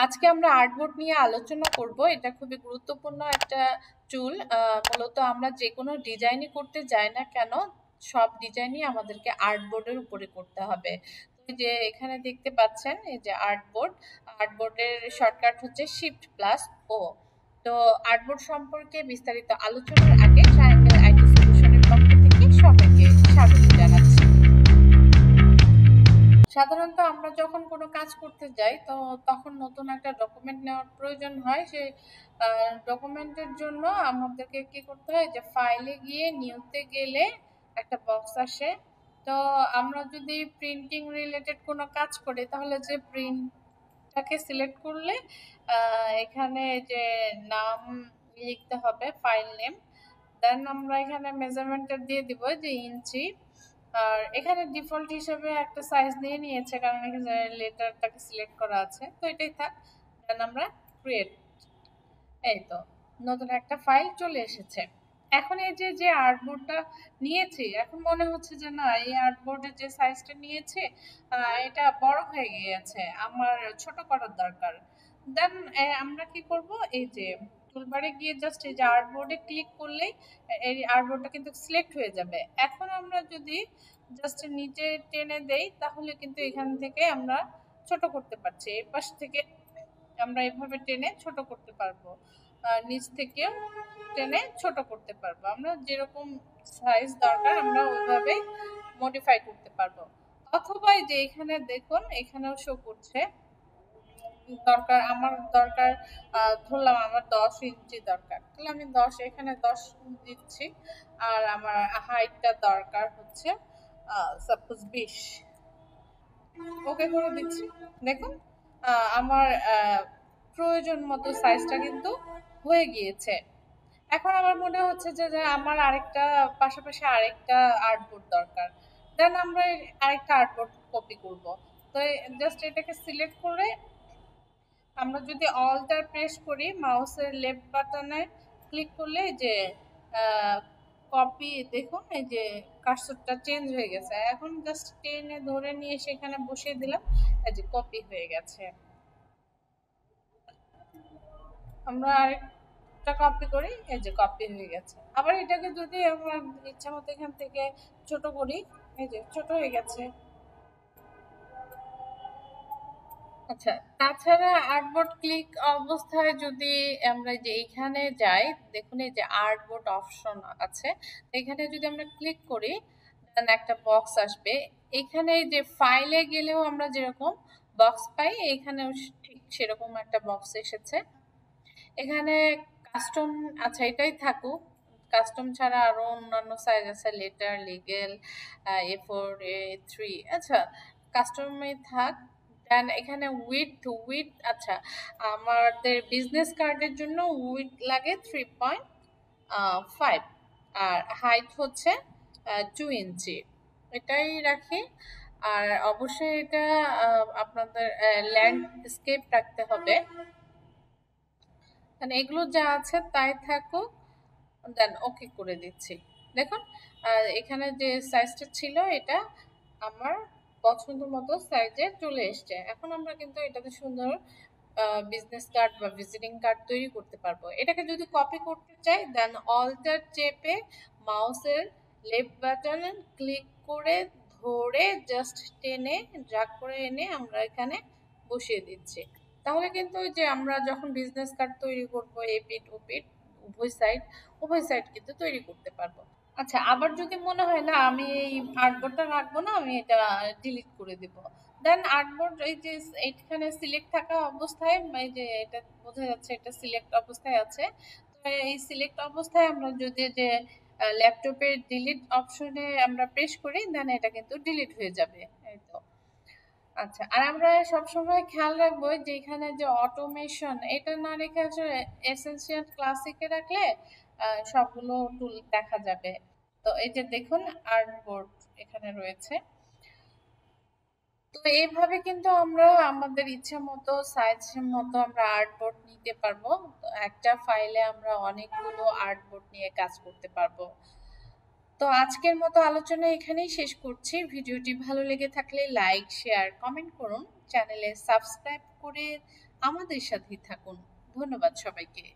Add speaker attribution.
Speaker 1: আজকে আমরা আর্টবোর্ড নিয়ে আলোচনা করব। এটা খুবই গুরুত্বপূর্ণ একটা টুল। মূলত আমরা যে কোনো ডিজাইনই করতে যাই না কেন, সব ডিজাইনই আমাদেরকে আর্টবোর্ডের উপরে করতে হবে। তো এই যে এখানে দেখতে পাচ্ছেন, এই যে আর্টবোর্ড, আর্টবোর্ডের শর্টকাট হচ্ছে Shift+O। তো আর্টবোর্ড সম্পর্কে বিস্তারিত আলোচনার আগে ট্রায়াঙ্গেল আইটি সলিউশনের পক্ষ থেকে সবাইকে স্বাগত জানাচ্ছি। সাধারণত আমরা যখন কোনো কাজ করতে যাই তো তখন নতুন একটা ডকুমেন্ট নেওয়ার প্রয়োজন হয়। সেই ডকুমেন্টের জন্য আমাদেরকে কি করতে হয়, যে ফাইলে গিয়ে নিউতে গেলে একটা বক্স আসে। তো আমরা যদি প্রিন্টিং রিলেটেড কোনো কাজ করি তাহলে যে প্রিন্টটাকে সিলেক্ট করলে এখানে যে নাম লিখতে হবে, ফাইল নেম, দেন আমরা এখানে মেজারমেন্টটা দিয়ে দিব যে ইঞ্চি। আর এখানে ডিফল্ট হিসেবে একটা সাইজ দিয়ে নিয়েছে, কারণ এখানে লেটারটাকে সিলেক্ট করা আছে, তো এটাই থাক। দেন আমরা ক্রিয়েট, এই তো নতুন একটা ফাইল চলে এসেছে। এখন এই যে যে আর্টবোর্ডটা নিয়েছি, এখন মনে হচ্ছে যে না, এই আর্টবোর্ডের যে সাইজটা নিয়েছে এটা বড় হয়ে গিয়েছে, আমার ছোট করার দরকার। দেন আমরা কি করব, এই যে টুলবারে গিয়ে জাস্ট এই যে আর্টবোর্ডে ক্লিক করলেই এই আর্টবোর্ডটা কিন্তু সিলেক্ট হয়ে যাবে। এখন আমরা যদি জাস্ট নিচে টেনে দেই তাহলে কিন্তু এখান থেকে আমরা ছোট করতে পারছি। এই পাশ থেকে আমরা এভাবে টেনে ছোট করতে পারবো, নিচ থেকেও টেনে ছোট করতে পারবো। আমরা যেরকম সাইজ দরকার আমরা ওইভাবে মডিফাই করতে পারবো। অথবা এই যে এখানে দেখুন, এখানেও শো করছে দরকার, আমার দরকার ধরলাম আমার 10 ইঞ্চি দরকার, তাহলে আমি 10, এখানে 10 দিচ্ছি। আর আমার হাইটটা দরকার হচ্ছে সাপোজ 20, ওকে করে দিচ্ছি। দেখুন আমার প্রয়োজন মতো সাইজটা কিন্তু হয়ে গিয়েছে। এখন আমার মনে হচ্ছে যে আমার আরেকটা পাশাপাশি আরেকটা আর্টবোর্ড দরকার। দেন আমরা আরেকটা আর্টবোর্ড কপি করব। তো জাস্ট এটাকে সিলেক্ট করে আমরা যদি অল্টার প্রেস করি, মাউসের লেফট বাটনে ক্লিক করলে যে কপি, দেখুন এই যে কার্সরটা চেঞ্জ হয়ে গেছে। এখন জাস্ট টেনে ধরে নিয়ে সেখানে বসিয়ে দিলাম, এই যে কপি হয়ে গেছে। আমরা আরেকটা কপি করি, এই যে কপি হয়ে গেছে। আবার এটাকে যদি আমরা ইচ্ছা মতো এখান থেকে ছোট করি, এই যে ছোট হয়ে গেছে। আচ্ছা, তাছাড়া আর্টবোর্ড ক্লিক অবস্থায় যদি আমরা যে এইখানে যাই, দেখুন এই যে আর্টবোর্ড অপশন আছে, এখানে যদি আমরা ক্লিক করি দেন একটা বক্স আসবে। এখানে যে ফাইলে গেলেও আমরা যেরকম বক্স পাই, এখানেও ঠিক সেরকম একটা বক্স এসেছে। এখানে কাস্টম, আচ্ছা এটাই থাকুক। কাস্টম ছাড়া আরো অন্যান্য সাইজ আছে, লেটার, লিগেল, A4, A3, আচ্ছা কাস্টমে থাক। দেন এখানে উইথ, আচ্ছা আমাদের বিজনেস কার্ডের জন্য উইথ লাগে 3.5, আর হাইট হচ্ছে 2 ইঞ্চি, এটাই রাখি। আর অবশ্যই এটা আপনাদের ল্যান্ডস্কেপ রাখতে হবে, মানে এগুলো যা আছে তাই থাকুক। দেন ওকে করে দিচ্ছি। দেখুন এখানে যে সাইজটা ছিল এটা আমার পছন্দ মতো সাইজে চলে এসছে। এখন আমরা কিন্তু এটাতে সুন্দর বিজনেস কার্ড বা ভিজিটিং কার্ড তৈরি করতে পারবো। এটাকে যদি কপি করতে চাই দেন অল্টার চেপে মাউসের লেফট বাটন ক্লিক করে ধরে জাস্ট টেনে ড্র্যাগ করে এনে আমরা এখানে বসিয়ে দিচ্ছি। তাহলে কিন্তু ওই যে আমরা যখন বিজনেস কার্ড তৈরি করব, এপিঠ ওপিঠ উভয় সাইড কিন্তু তৈরি করতে পারবো। আচ্ছা, আবার যদি মনে হয় না আমি এই আর্টবোর্ডটা রাখবো না, আমি এটা ডিলিট করে দিব, দেন আর্টবোর্ড এই যে এইখানে সিলেক্ট থাকা অবস্থায়, এই যে এটা বোঝা যাচ্ছে এটা সিলেক্ট অবস্থায় আছে। তো এই সিলেক্ট অবস্থায় আমরা যদি যে ল্যাপটপের ডিলিট অপশনে আমরা প্রেস করি দেন এটা কিন্তু ডিলিট হয়ে যাবে, এই তো। আচ্ছা, আর আমরা সবসময় খেয়াল রাখবো যে এখানে যে অটোমেশন এটা না রেখে আসলে এসেনশিয়াল ক্লাসিকে রাখলে সবগুলো টুল দেখা যাবে। তো এই যে দেখুন আর্টবোর্ড এখানে রয়েছে। তো এইভাবে কিন্তু আমরা আমাদের ইচ্ছে মতো সাইজ মতো আমরা আর্টবোর্ড নিতে পারবো। তো একটা ফাইলে আমরা অনেকগুলো আর্টবোর্ড নিয়ে কাজ করতে পারবো। তো আজকের মতো আলোচনা এখানেই শেষ করছি। ভিডিওটি ভালো লেগে থাকলে লাইক, শেয়ার, কমেন্ট করুন। চ্যানেলে সাবস্ক্রাইব করে আমাদের সাথেই থাকুন। ধন্যবাদ সবাইকে।